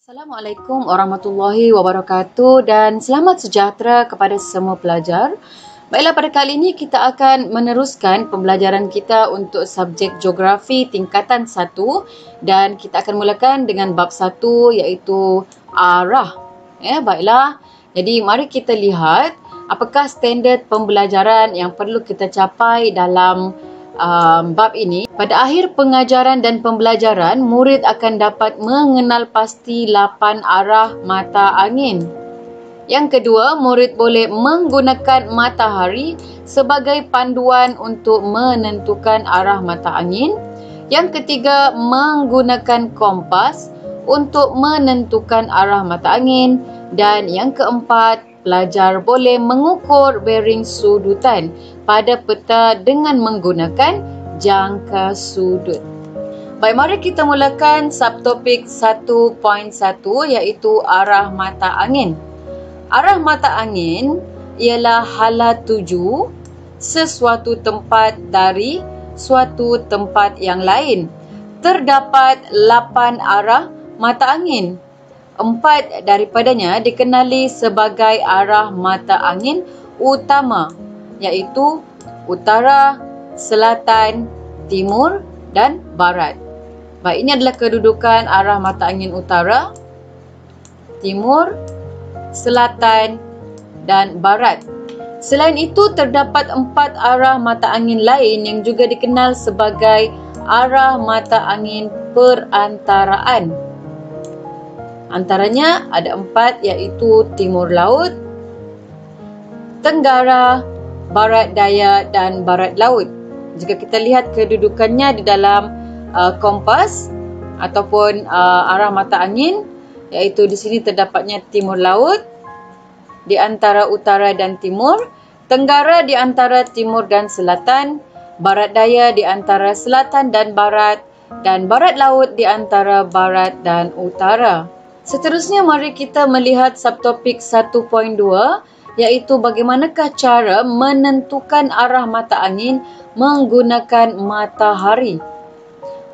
Assalamualaikum warahmatullahi wabarakatuh dan selamat sejahtera kepada semua pelajar. Baiklah, pada kali ini kita akan meneruskan pembelajaran kita untuk subjek geografi tingkatan 1 dan kita akan mulakan dengan bab 1 iaitu arah. Baiklah, jadi mari kita lihat apakah standard pembelajaran yang perlu kita capai dalam bab ini. Pada akhir pengajaran dan pembelajaran, murid akan dapat mengenal pasti 8 arah mata angin. Yang kedua, murid boleh menggunakan matahari sebagai panduan untuk menentukan arah mata angin. Yang ketiga, menggunakan kompas untuk menentukan arah mata angin. Dan yang keempat, pelajar boleh mengukur bearing sudutan pada peta dengan menggunakan jangka sudut. Baik, mari kita mulakan subtopik 1.1 iaitu arah mata angin. Arah mata angin ialah hala tuju sesuatu tempat dari suatu tempat yang lain. Terdapat 8 arah mata angin. 4 daripadanya dikenali sebagai arah mata angin utama, iaitu utara, selatan, timur dan barat. Baik, ini adalah kedudukan arah mata angin utara, timur, selatan dan barat. Selain itu, terdapat 4 arah mata angin lain yang juga dikenal sebagai arah mata angin perantaraan. Antaranya ada 4 iaitu timur laut, tenggara, barat daya dan barat laut. Jika kita lihat kedudukannya di dalam kompas ataupun arah mata angin, iaitu di sini terdapatnya timur laut di antara utara dan timur, tenggara di antara timur dan selatan, barat daya di antara selatan dan barat, dan barat laut di antara barat dan utara. Seterusnya, mari kita melihat subtopik 1.2 iaitu bagaimanakah cara menentukan arah mata angin menggunakan matahari.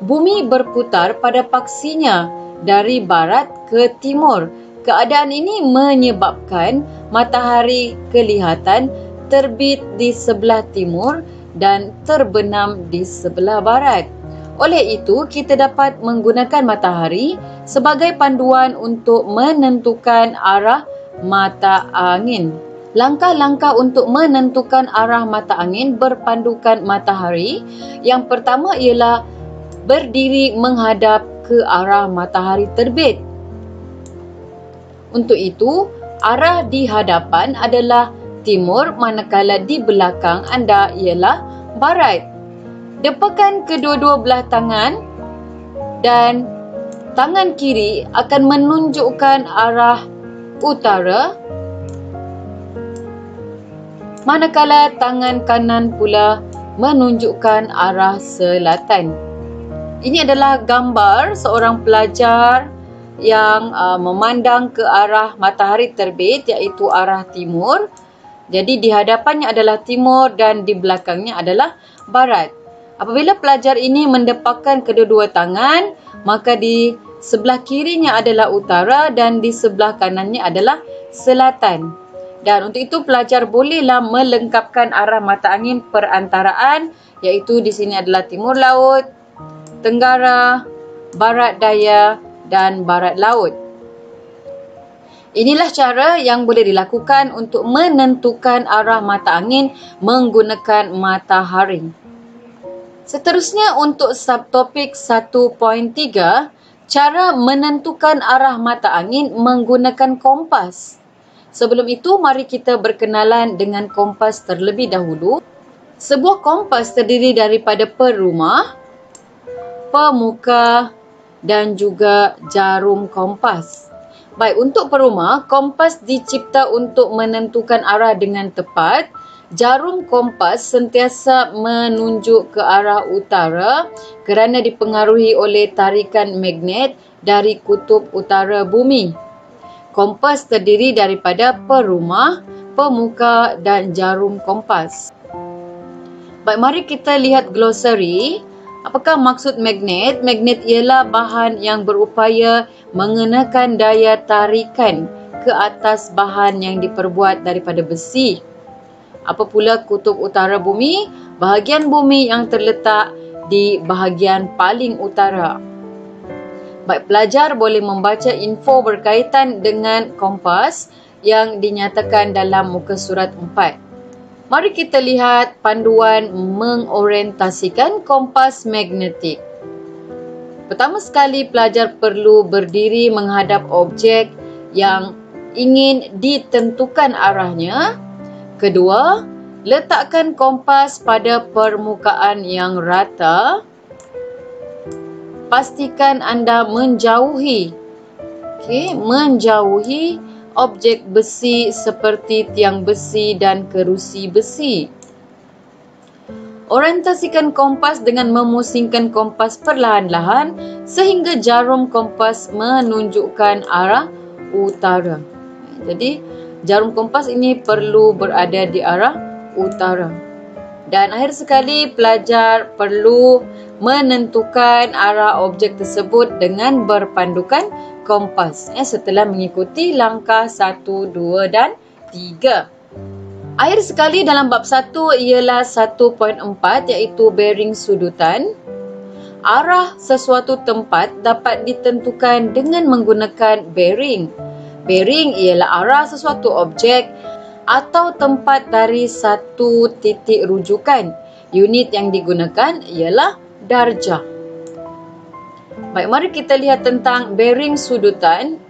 Bumi berputar pada paksinya dari barat ke timur. Keadaan ini menyebabkan matahari kelihatan terbit di sebelah timur dan terbenam di sebelah barat. Oleh itu, kita dapat menggunakan matahari sebagai panduan untuk menentukan arah mata angin. Langkah-langkah untuk menentukan arah mata angin berpandukan matahari. Yang pertama ialah berdiri menghadap ke arah matahari terbit. Untuk itu, arah di hadapan adalah timur, manakala di belakang anda ialah barat. Depakan kedua-dua belah tangan dan tangan kiri akan menunjukkan arah utara, manakala tangan kanan pula menunjukkan arah selatan. Ini adalah gambar seorang pelajar yang memandang ke arah matahari terbit, iaitu arah timur. Jadi di hadapannya adalah timur dan di belakangnya adalah barat. Apabila pelajar ini mendepakkan kedua-dua tangan, maka di sebelah kirinya adalah utara dan di sebelah kanannya adalah selatan. Dan untuk itu pelajar bolehlah melengkapkan arah mata angin perantaraan, iaitu di sini adalah timur laut, tenggara, barat daya dan barat laut. Inilah cara yang boleh dilakukan untuk menentukan arah mata angin menggunakan matahari. Seterusnya, untuk subtopik 1.3, cara menentukan arah mata angin menggunakan kompas. Sebelum itu, mari kita berkenalan dengan kompas terlebih dahulu. Sebuah kompas terdiri daripada perumah, pemuka dan juga jarum kompas. Baik, untuk perumah, kompas dicipta untuk menentukan arah dengan tepat. Jarum kompas sentiasa menunjuk ke arah utara kerana dipengaruhi oleh tarikan magnet dari kutub utara bumi. Kompas terdiri daripada perumah, pemuka dan jarum kompas. Baik, mari kita lihat glosari Apakah maksud magnet? Magnet ialah bahan yang berupaya mengenakan daya tarikan ke atas bahan yang diperbuat daripada besi. Apa pula kutub utara bumi? Bahagian bumi yang terletak di bahagian paling utara. Baik, pelajar boleh membaca info berkaitan dengan kompas yang dinyatakan dalam muka surat 4. Mari kita lihat panduan mengorientasikan kompas magnetik. Pertama sekali, pelajar perlu berdiri menghadap objek yang ingin ditentukan arahnya. Kedua, letakkan kompas pada permukaan yang rata. Pastikan anda menjauhi objek besi seperti tiang besi dan kerusi besi. Orientasikan kompas dengan memusingkan kompas perlahan-lahan sehingga jarum kompas menunjukkan arah utara. Jadi, jarum kompas ini perlu berada di arah utara. Dan akhir sekali, pelajar perlu menentukan arah objek tersebut dengan berpandukan kompas setelah mengikuti langkah 1, 2 dan 3. Akhir sekali dalam bab 1 ialah 1.4 iaitu bearing sudutan. Arah sesuatu tempat dapat ditentukan dengan menggunakan bearing. Bearing ialah arah sesuatu objek atau tempat dari satu titik rujukan. Unit yang digunakan ialah darjah. Baik, mari kita lihat tentang bearing sudutan.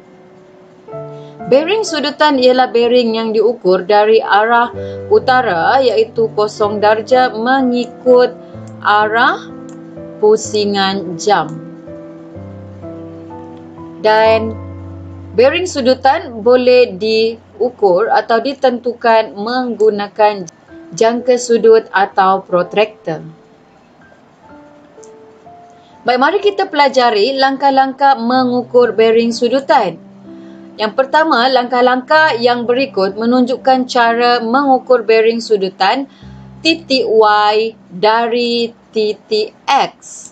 Bearing sudutan ialah bearing yang diukur dari arah utara iaitu 0 darjah mengikut arah pusingan jam. Dan bearing sudutan boleh diukur atau ditentukan menggunakan jangka sudut atau protractor. Baik, mari kita pelajari langkah-langkah mengukur bearing sudutan. Yang pertama, langkah-langkah yang berikut menunjukkan cara mengukur bearing sudutan titik Y dari titik X.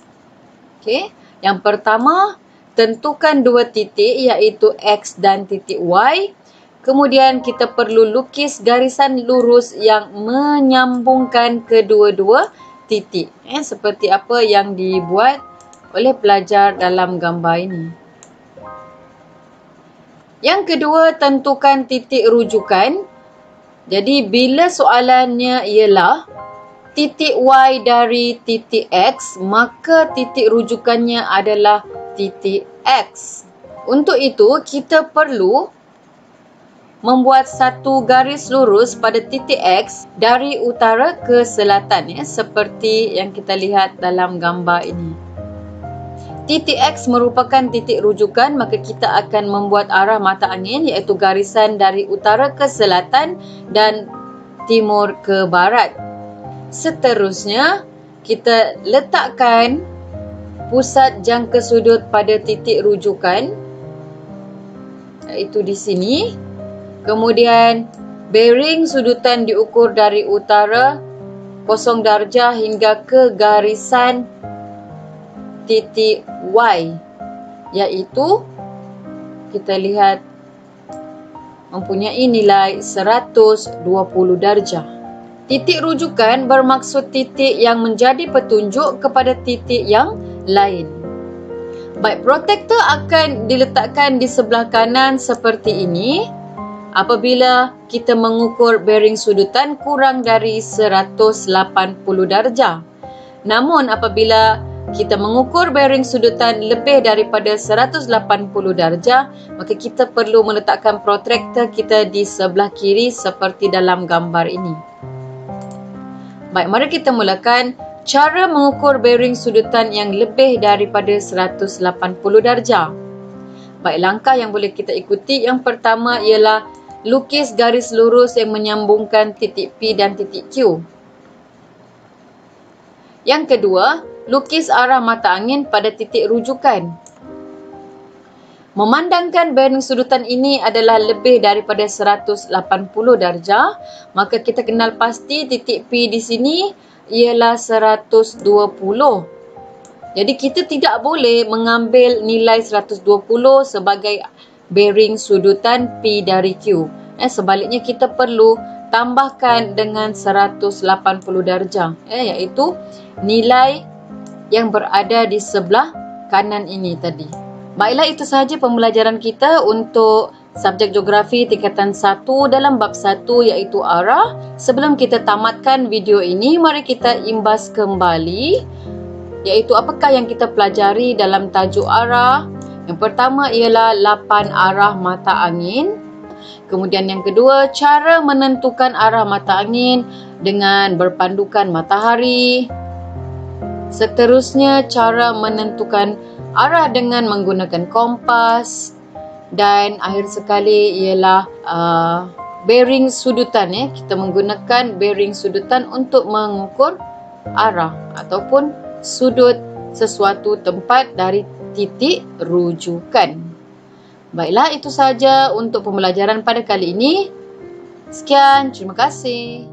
Okey, yang pertama, tentukan dua titik iaitu X dan titik Y. Kemudian kita perlu lukis garisan lurus yang menyambungkan kedua-dua titik. Seperti apa yang dibuat oleh pelajar dalam gambar ini. Yang kedua, tentukan titik rujukan. Jadi bila soalannya ialah titik Y dari titik X, maka titik rujukannya adalah titik X. Untuk itu, kita perlu membuat satu garis lurus pada titik X dari utara ke selatan, seperti yang kita lihat dalam gambar ini. Titik X merupakan titik rujukan, maka kita akan membuat arah mata angin iaitu garisan dari utara ke selatan dan timur ke barat. Seterusnya, kita letakkan pusat jangka sudut pada titik rujukan iaitu di sini. Kemudian, bearing sudutan diukur dari utara 0 darjah hingga ke garisan titik Y, iaitu kita lihat mempunyai nilai 120 darjah. Titik rujukan bermaksud titik yang menjadi petunjuk kepada titik yang lain. Baik, protektor akan diletakkan di sebelah kanan seperti ini apabila kita mengukur bearing sudutan kurang dari 180 darjah. Namun apabila kita mengukur bearing sudutan lebih daripada 180 darjah, maka kita perlu meletakkan protractor kita di sebelah kiri seperti dalam gambar ini. Baik, mari kita mulakan cara mengukur bearing sudutan yang lebih daripada 180 darjah. Baik, langkah yang boleh kita ikuti yang pertama ialah lukis garis lurus yang menyambungkan titik P dan titik Q. Yang kedua, lukis arah mata angin pada titik rujukan. Memandangkan bearing sudutan ini adalah lebih daripada 180 darjah, maka kita kenal pasti titik P di sini ialah 120. Jadi kita tidak boleh mengambil nilai 120 sebagai bearing sudutan P dari Q. Sebaliknya kita perlu tambahkan dengan 180 darjah, iaitu nilai yang berada di sebelah kanan ini tadi. Baiklah, itu sahaja pembelajaran kita untuk subjek geografi tingkatan 1 dalam bab 1 iaitu arah. Sebelum kita tamatkan video ini, mari kita imbas kembali iaitu apakah yang kita pelajari dalam tajuk arah. Yang pertama ialah 8 arah mata angin. Kemudian yang kedua, cara menentukan arah mata angin dengan berpandukan matahari. Seterusnya, cara menentukan arah dengan menggunakan kompas. Dan akhir sekali ialah bearing sudutan. Kita menggunakan bearing sudutan untuk mengukur arah ataupun sudut sesuatu tempat dari titik rujukan. Baiklah, itu sahaja untuk pembelajaran pada kali ini. Sekian, terima kasih.